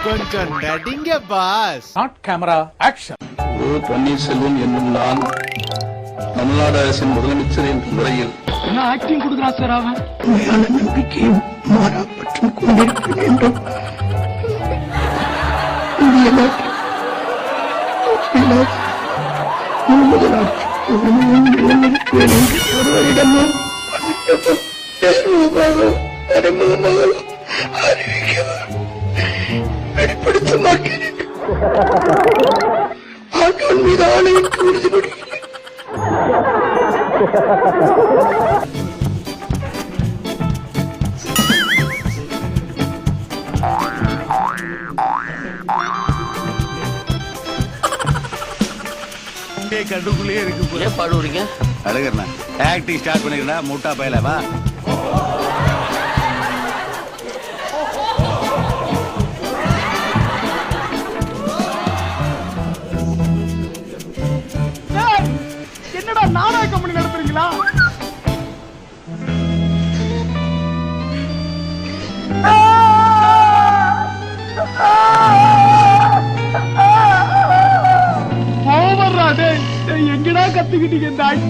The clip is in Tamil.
கொஞ்சம் நடிங்க boss. Not camera action. Panneerselvam என்னும் நான் தமிழ்நாடு அரசின் முதலமைச்சர் என்ற முறையில் என்ன ஆக்டிங் கொடுக்குறான் சார் அவன்? உண்மையான நம்பிக்கையும் மாறாப்பற்றும் கொண்டிருக்க வேண்டும். இந்திய நாட்டில் முதலாட்சி நிலைநிறுத்துவேன் என்று ஒருவரிடமும் அறிமுகமாக அறிவிக்கவர் வெளிப்படுத்த மாட்டேன். ஆண்டவன் மீது ஆணையிட்டு உறுதிப்படுகிறேன். கண்டுக்குள்ளே இருக்கு. ஏன் பாடுறீங்க? அழகர்ண்ணா ஆக்டிங் ஸ்டார்ட் பண்ணிக்கிறா முட்டா பயலவா. என்னடா நாடக கம்பெனி நடத்துறீங்களா? எங்கடா கத்துக்கிட்டீங்க இந்த ஆக்ட்?